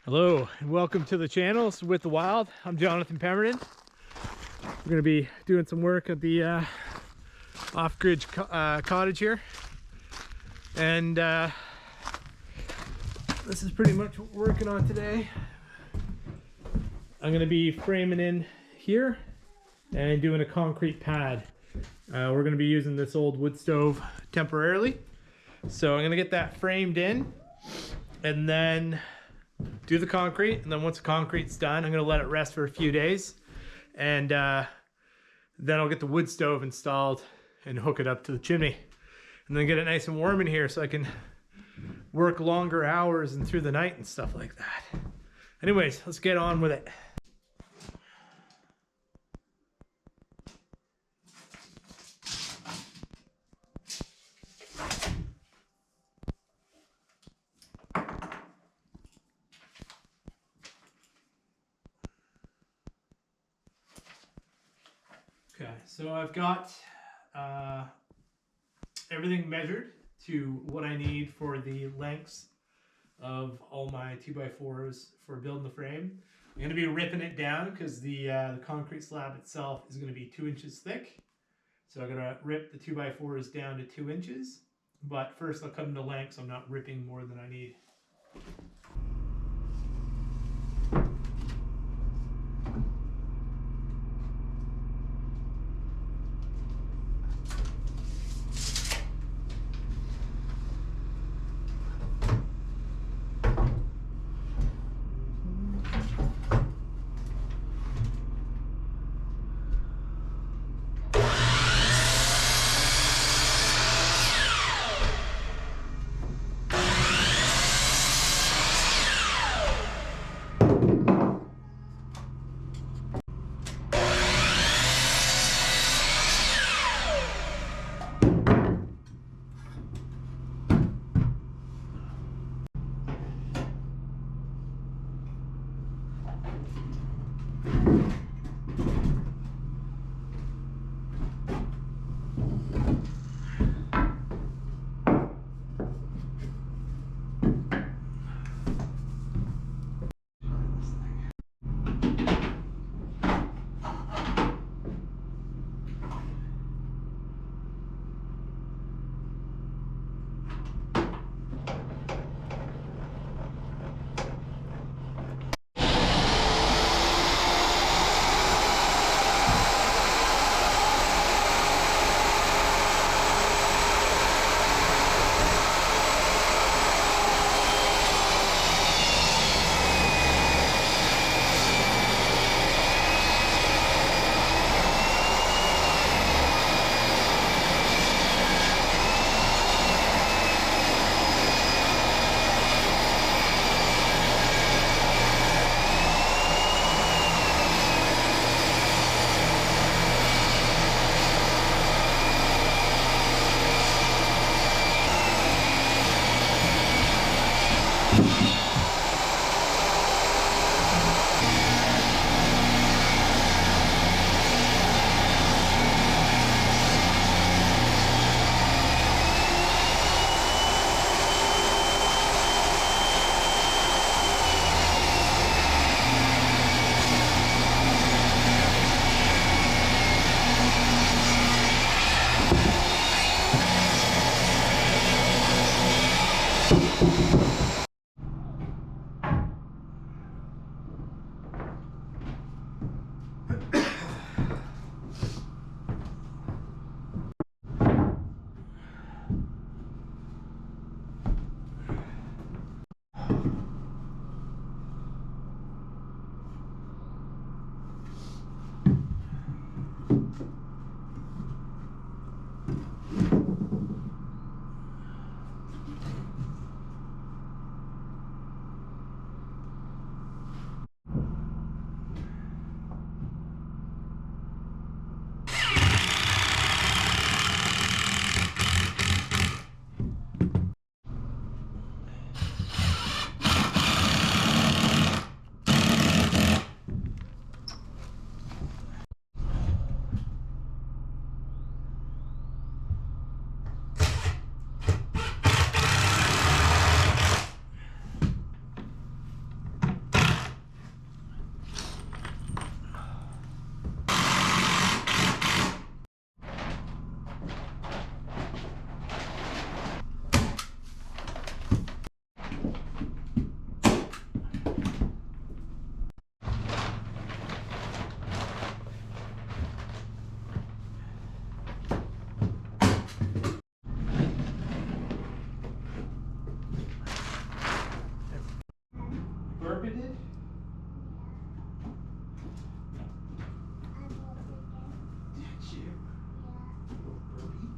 Hello and welcome to the channel. It's With the Wild. I'm Jonathan Pemberton. We're going to be doing some work at the off-grid cottage here, and this is pretty much what we're working on today. I'm going to be framing in here and doing a concrete pad. We're going to be using this old wood stove temporarily, so I'm going to get that framed in and then do the concrete, and then once the concrete's done, I'm going to let it rest for a few days, and then I'll get the wood stove installed and hook it up to the chimney, and then get it nice and warm in here so I can work longer hours and through the night and stuff like that. Anyways, let's get on with it. Okay, so I've got everything measured to what I need for the lengths of all my 2x4s for building the frame. I'm going to be ripping it down because the concrete slab itself is going to be 2 inches thick. So I'm going to rip the 2x4s down to 2 inches. But first I'll cut them to length so I'm not ripping more than I need. carpeted? Did you? Little birdie.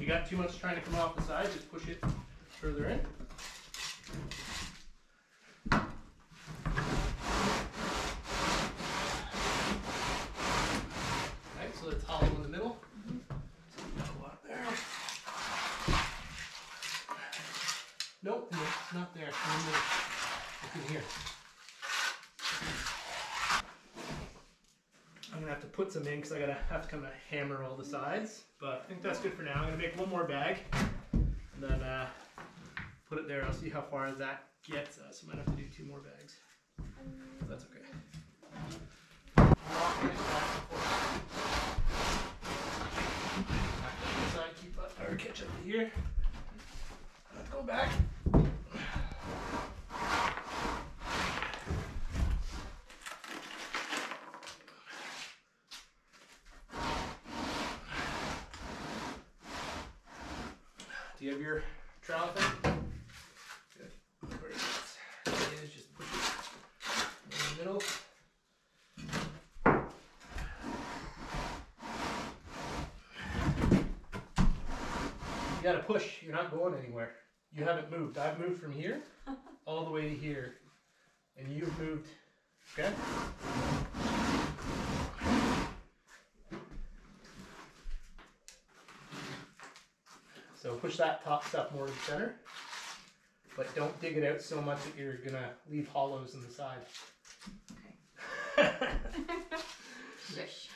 you got too much trying to come off the side, just push it further in. Alright, so it's hollow in the middle. So we got a lot there. Nope, no, it's not there. It's in here. I'm gonna have to put some in because I have to kind of hammer all the sides, but I think that's good for now. I'm gonna make one more bag and then put it there. I'll see how far that gets us. I might have to do 2 more bags. But that's okay. Keep up or catch up to here. Let's go back. Do you have your trowel thing? Good. Where is it? It is just push it in the middle. You gotta push. You're not going anywhere. You haven't moved. I've moved from here all the way to here, and you've moved. Okay. So push that top stuff more to the center, but don't dig it out so much that you're gonna leave hollows in the side. Okay. Yes.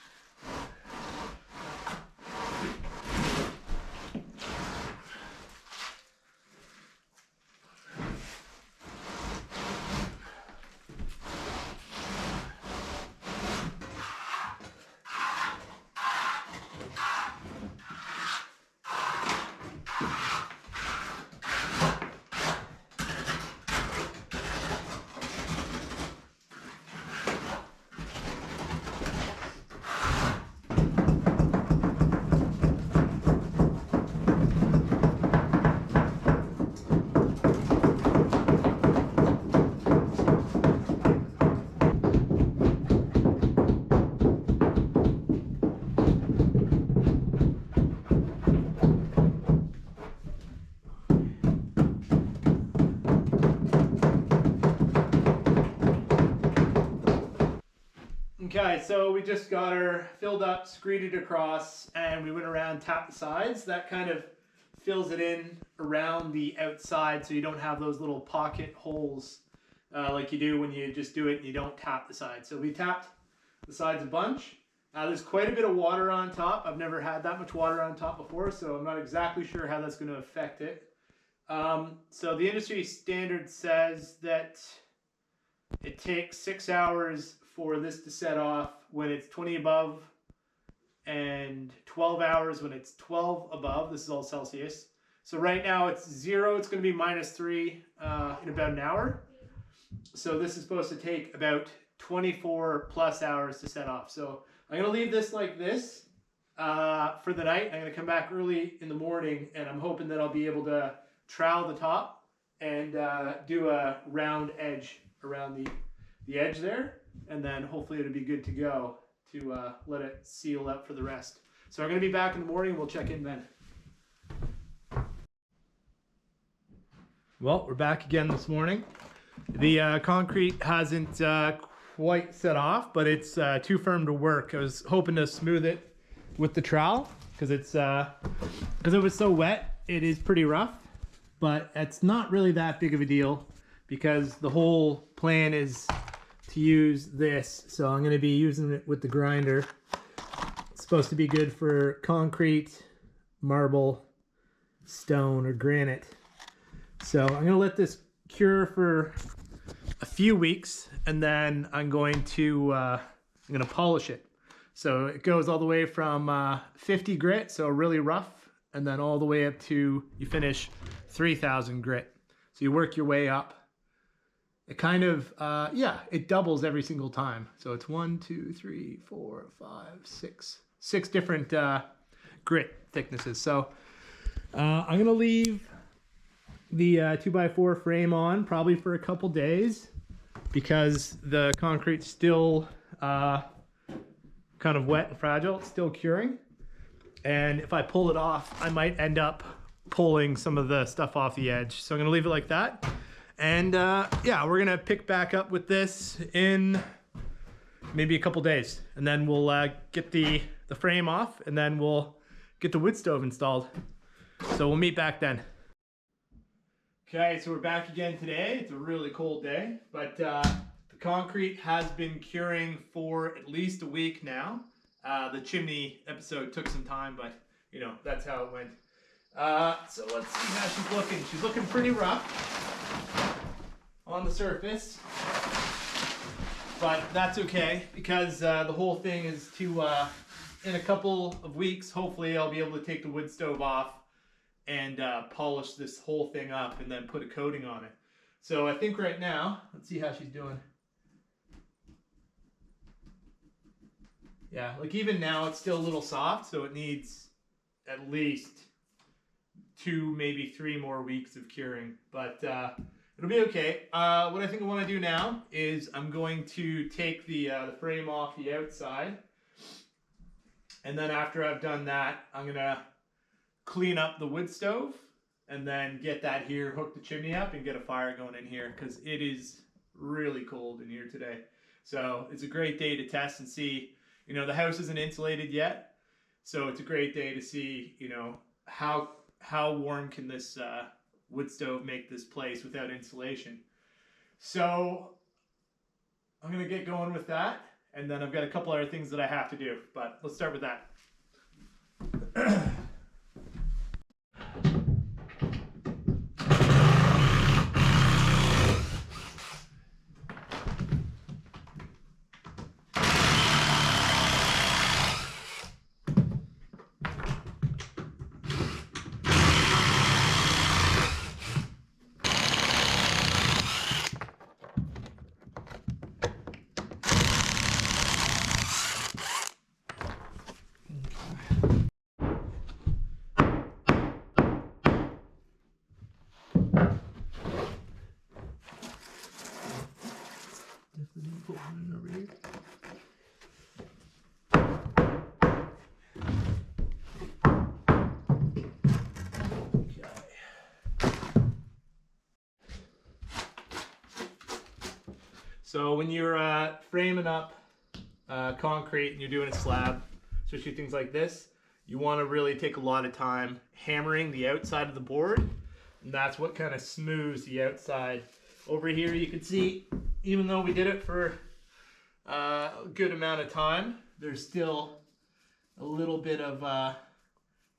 Okay, so we just got her filled up, screeded across, and we went around, tapped the sides. That kind of fills it in around the outside so you don't have those little pocket holes like you do when you just do it and you don't tap the sides. So we tapped the sides a bunch. There's quite a bit of water on top. I've never had that much water on top before, so I'm not exactly sure how that's going to affect it. So the industry standard says that it takes 6 hours for this to set off when it's 20 above and 12 hours when it's 12 above. This is all Celsius. So right now it's 0. It's going to be -3 in about an hour. So this is supposed to take about 24 plus hours to set off. So I'm going to leave this like this for the night. I'm going to come back early in the morning, and I'm hoping that I'll be able to trowel the top and do a round edge around the edge there. And then hopefully it'll be good to go to let it seal up for the rest. So we're going to be back in the morning. We'll check in then. Well, we're back again this morning. The concrete hasn't quite set off, but it's too firm to work. I was hoping to smooth it with the trowel because it was so wet. It is pretty rough, but it's not really that big of a deal because the whole plan is to use this. So I'm going to be using it with the grinder. It's supposed to be good for concrete, marble, stone, or granite. So I'm going to let this cure for a few weeks, and then I'm going to polish it. So it goes all the way from 50 grit, so really rough, and then all the way up to you finish 3,000 grit. So you work your way up. It kind of, it doubles every single time. So it's 1, 2, 3, 4, 5, 6 different grit thicknesses. So I'm going to leave the 2x4 frame on probably for a couple days because the concrete's still kind of wet and fragile. It's still curing. And if I pull it off, I might end up pulling some of the stuff off the edge. So I'm gonna leave it like that. And yeah, we're gonna pick back up with this in maybe a couple days. And then we'll get the frame off, and then we'll get the wood stove installed. So we'll meet back then. Okay, so we're back again today. It's a really cold day, but the concrete has been curing for at least a week now. The chimney episode took some time, but you know, that's how it went. So let's see how she's looking. She's looking pretty rough on the surface, but that's okay because the whole thing is to, in a couple of weeks, hopefully I'll be able to take the wood stove off and polish this whole thing up and then put a coating on it. So I think right now, let's see how she's doing. Yeah, like even now it's still a little soft, so it needs at least 2, maybe 3 more weeks of curing, but it'll be okay. What I think I want to do now is I'm going to take the frame off the outside, and then after I've done that, I'm gonna clean up the wood stove and then get that here, hook the chimney up, and get a fire going in here because it is really cold in here today. So it's a great day to test and see. You know, the house isn't insulated yet, so it's a great day to see, you know, how warm can this wood stove make this place without insulation. So I'm gonna get going with that, and then I've got a couple other things that I have to do, but let's start with that. So when you're framing up concrete and you're doing a slab, especially things like this, you want to really take a lot of time hammering the outside of the board, and that's what kind of smooths the outside. Over here you can see, even though we did it for a good amount of time, there's still a little bit of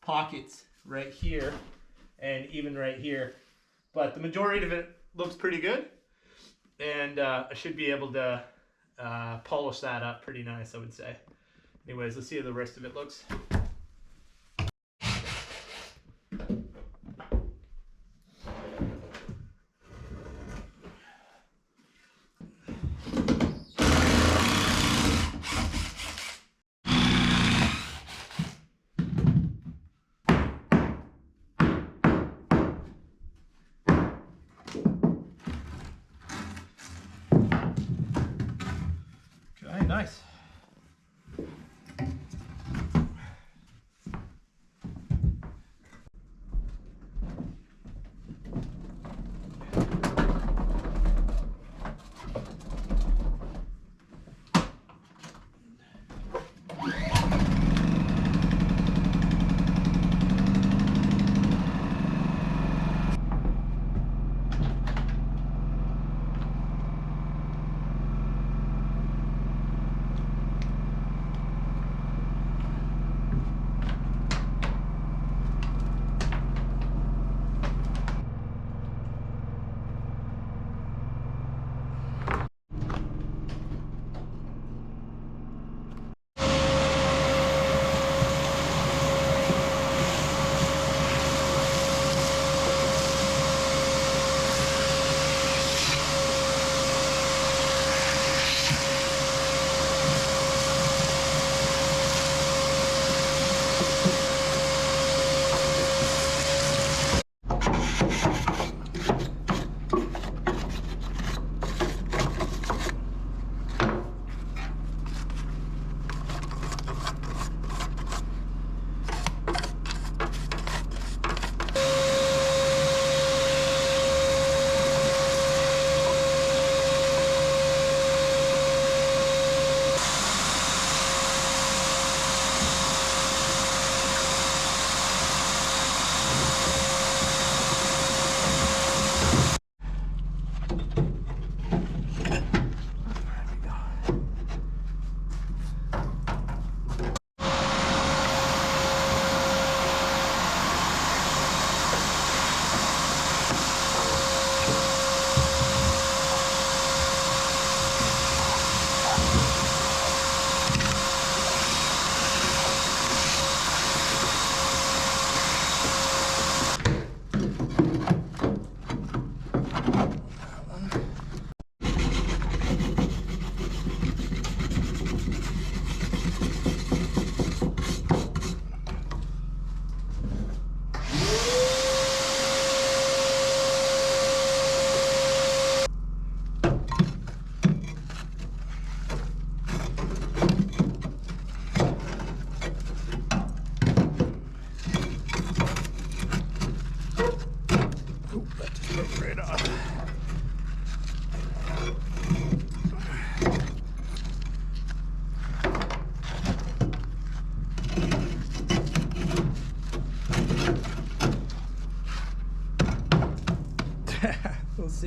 pockets right here and even right here, but the majority of it looks pretty good. And I should be able to polish that up pretty nice, I would say. Anyways, let's see how the rest of it looks. Nice.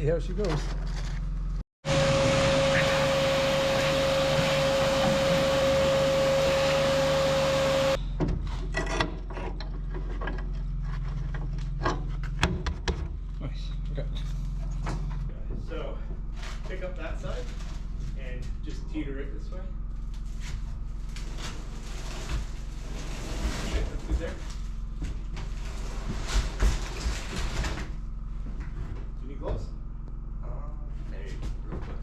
see how she goes. Nice. Okay. So pick up that side and just teeter it this way. Okay, that's good there. Do you need gloves? Hey, real quick.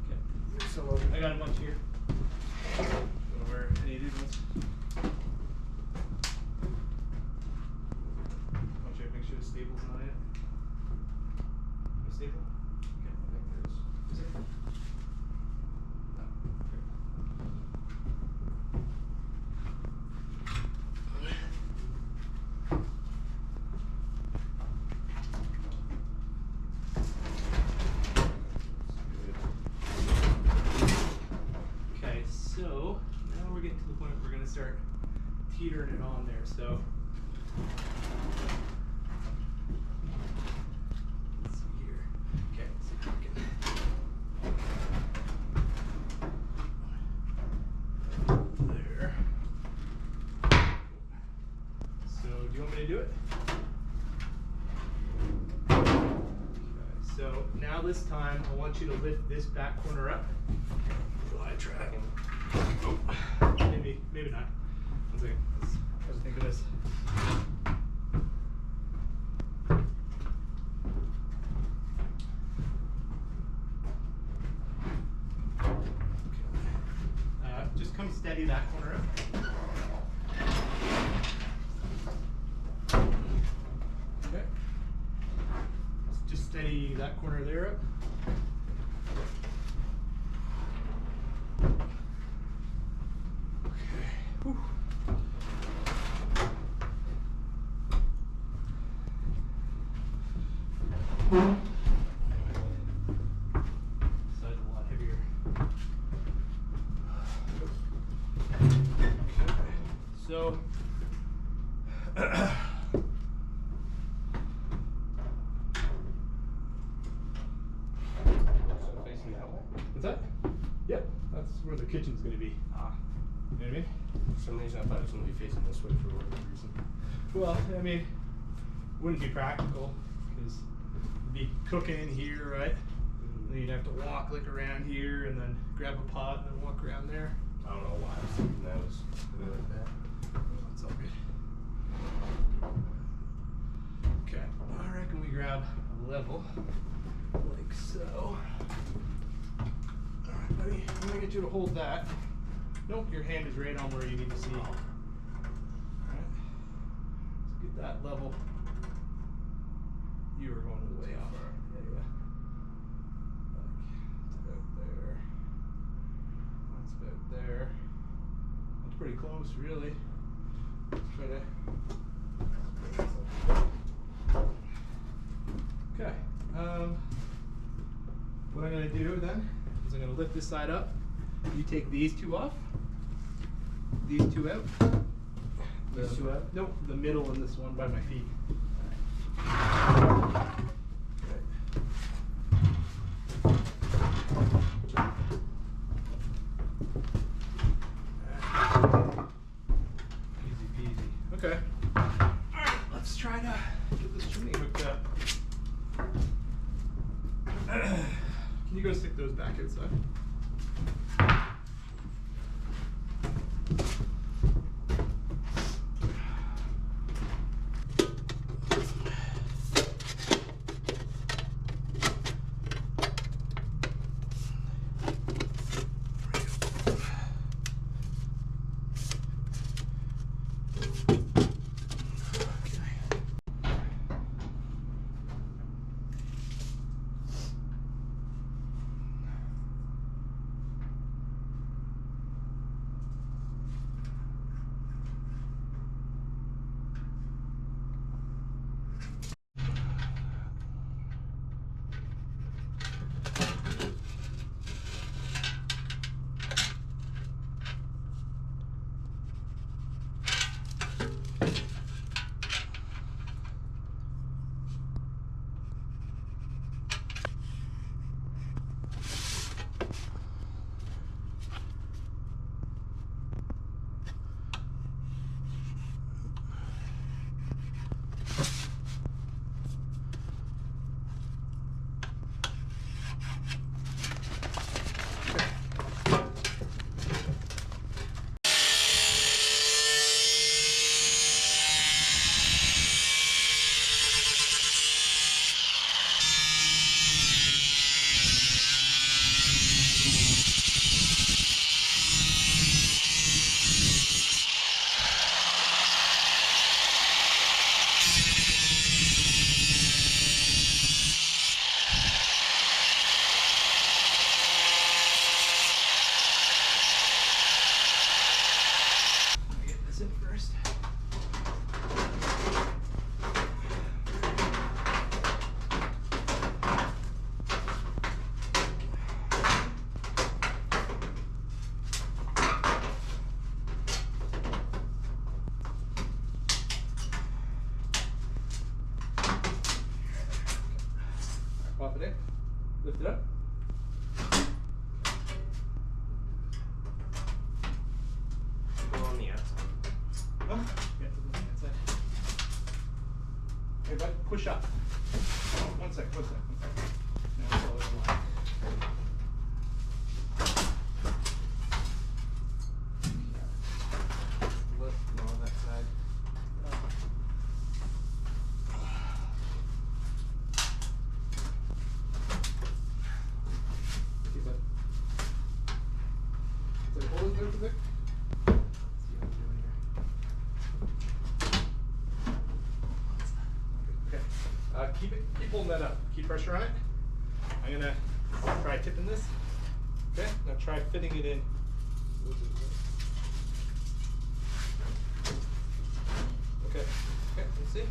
Okay. So I got a bunch here. Don't wear any of these ones. Want you to make sure the stable's not in it. The staple? Okay. I think there's. Is it? No. Okay, so now we're getting to the point where we're going to start teetering it on there. So let's see here. Okay, let's see if we can. There. So do you want me to do it? Okay, so now this time I want you to lift this back corner up. Fly track. Oh, maybe not. One second. Let's think of this. Just come steady that corner up. Okay. Just steady that corner there up. Whew. Side's a lot heavier. Okay. So Facing that way. what's that? Yep, that's where the kitchen's gonna be. Ah. You know what I mean? For some reason I thought it was going to be facing this way for whatever reason. Well, I mean, wouldn't be practical because you'd be cooking in here, right? And then you'd have to walk like around here and then grab a pot and then walk around there. I don't know why I was thinking that was really like that. Oh, it's all good. Okay, I reckon we grab a level like so. All right, buddy, I'm gonna get you to hold that. Nope, your hand is right on where you need to see. All right, let's get that level. You were going way off. Yeah, yeah. Like, it's about there. That's about there. That's pretty close, really. Let's try to. Okay. What I'm gonna do then is I'm gonna lift this side up. You take these two off. These two out. These two out? Nope, the middle and this one by my feet. Easy peasy. Okay. Alright, let's try to get this chimney hooked up. Can you go stick those back outside? Okay, bud, push up. One sec. Now it's all in line. Lift and all that side. Okay, bud. Is it holding there for a bit? See what I'm doing here. Okay. Keep holding that up. Keep pressure on it. I'm gonna try tipping this. Okay. Now try fitting it in. Okay. Let's see.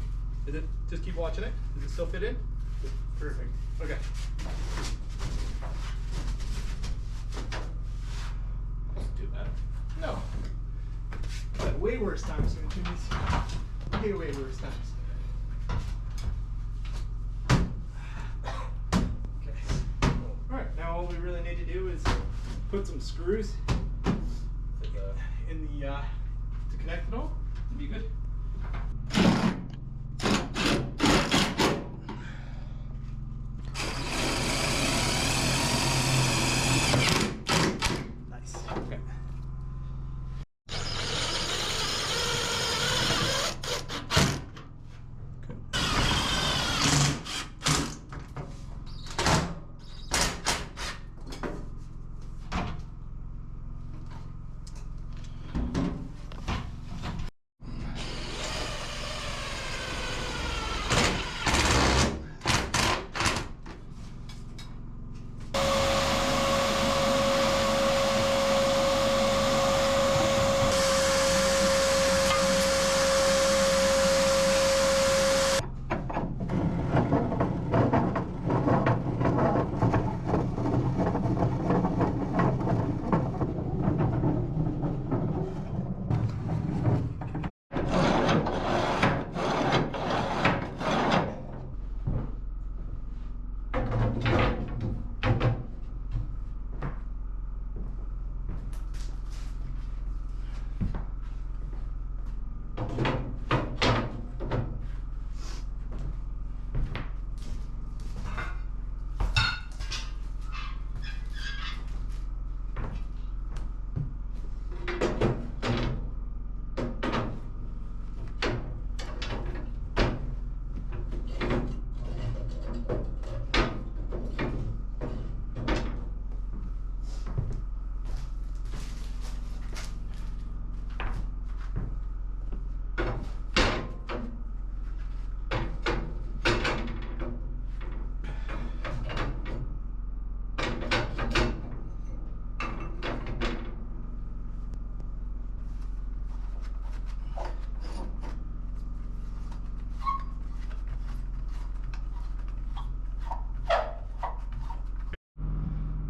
Is it? Just keep watching it. Does it still fit in? Perfect. Okay. Too bad. No. But way worse times, Jimmy's. Way worse times. Okay. Alright, now all we really need to do is put some screws in the to connect it all. It'd be good. Nice. Okay.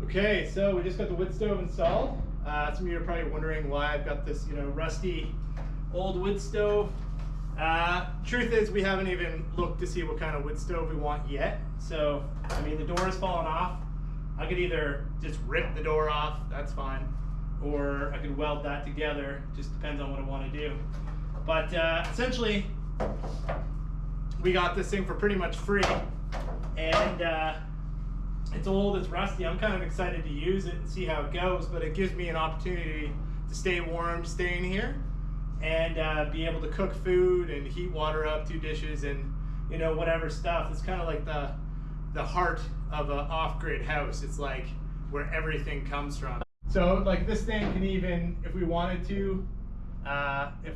Okay, so we just got the wood stove installed. Some of you are probably wondering why I've got this, rusty old wood stove. Truth is, we haven't even looked to see what kind of wood stove we want yet. So, I mean, the door is falling off. I could either just rip the door off, that's fine, or I could weld that together. Just depends on what I want to do. But essentially, we got this thing for pretty much free, and it's old, it's rusty. I'm kind of excited to use it and see how it goes, but it gives me an opportunity to stay warm, stay in here, and be able to cook food and heat water up, do dishes, and whatever stuff. It's kind of like the heart of an off-grid house. It's like where everything comes from. So like this thing can even, if we wanted to, if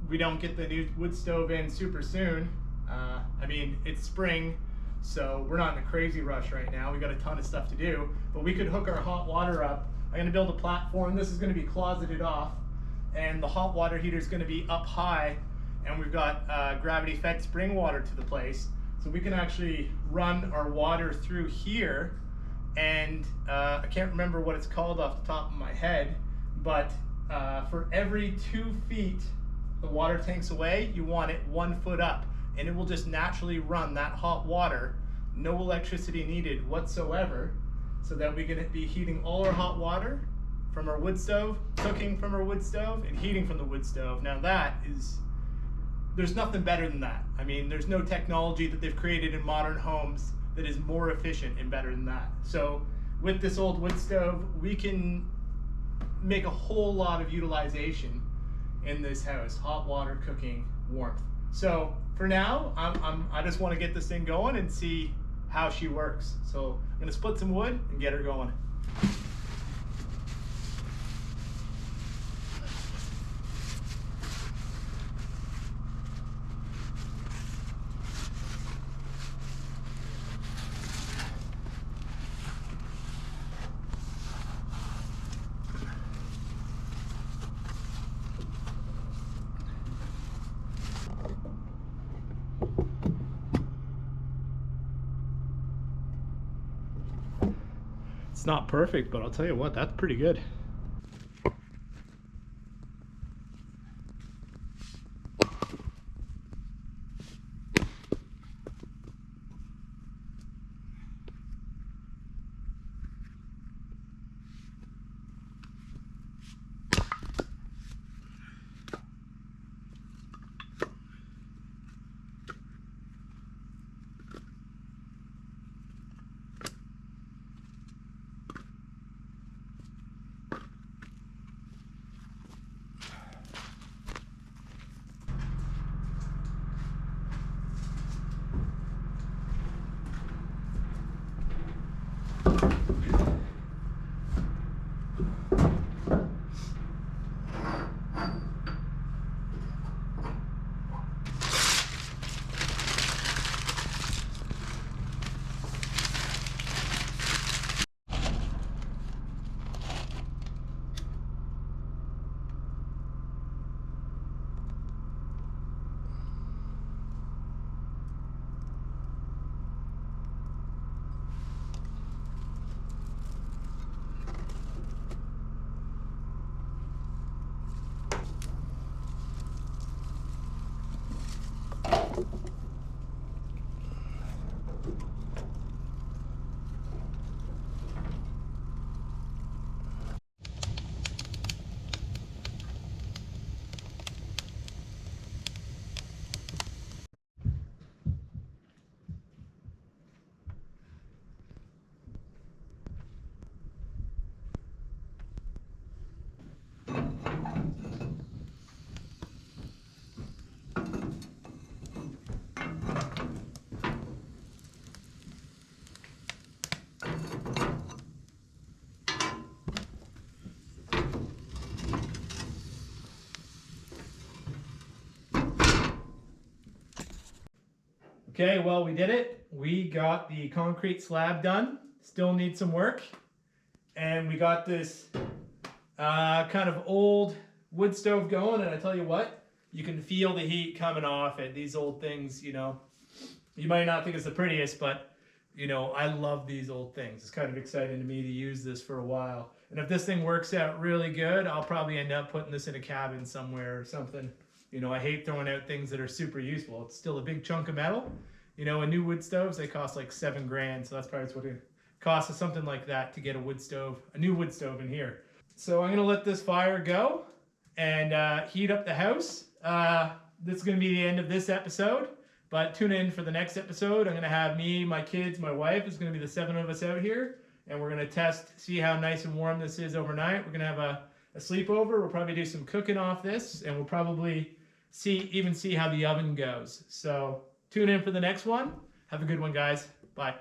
we don't get the new wood stove in super soon, I mean, it's spring, so we're not in a crazy rush right now. We got a ton of stuff to do, but we could hook our hot water up. I'm gonna build a platform. This is gonna be closeted off, and the hot water heater is gonna be up high, and we've got gravity fed spring water to the place. So we can actually run our water through here, and I can't remember what it's called off the top of my head, but for every 2 feet the water tanks away, you want it 1 foot up, and it will just naturally run that hot water, no electricity needed whatsoever, so that we can be heating all our hot water from our wood stove, cooking from our wood stove, and heating from the wood stove. Now that is there's nothing better than that. I mean, there's no technology that they've created in modern homes that is more efficient and better than that. So with this old wood stove, we can make a whole lot of utilization in this house: hot water, cooking, warmth. So for now, I just want to get this thing going and see how she works. So I'm gonna split some wood and get her going. It's not perfect, but I'll tell you what, that's pretty good. Okay, well, we did it. We got the concrete slab done. Still needs some work. And we got this kind of old wood stove going. And I tell you what, you can feel the heat coming off it. These old things, you know, you might not think it's the prettiest, but, you know, I love these old things. It's kind of exciting to me to use this for a while. And if this thing works out really good, I'll probably end up putting this in a cabin somewhere or something. You know, I hate throwing out things that are super useful. It's still a big chunk of metal. You know, and new wood stoves, they cost like $7 grand. So that's probably what it costs us, something like that, to get a wood stove, a new wood stove in here. So I'm gonna let this fire go and heat up the house. This is gonna be the end of this episode, but tune in for the next episode. I'm gonna have me, my kids, my wife. It's gonna be the 7 of us out here, and we're gonna test, see how nice and warm this is overnight. We're gonna have a sleepover. We'll probably do some cooking off this, and we'll probably even see how the oven goes. So tune in for the next one. Have a good one, guys. Bye.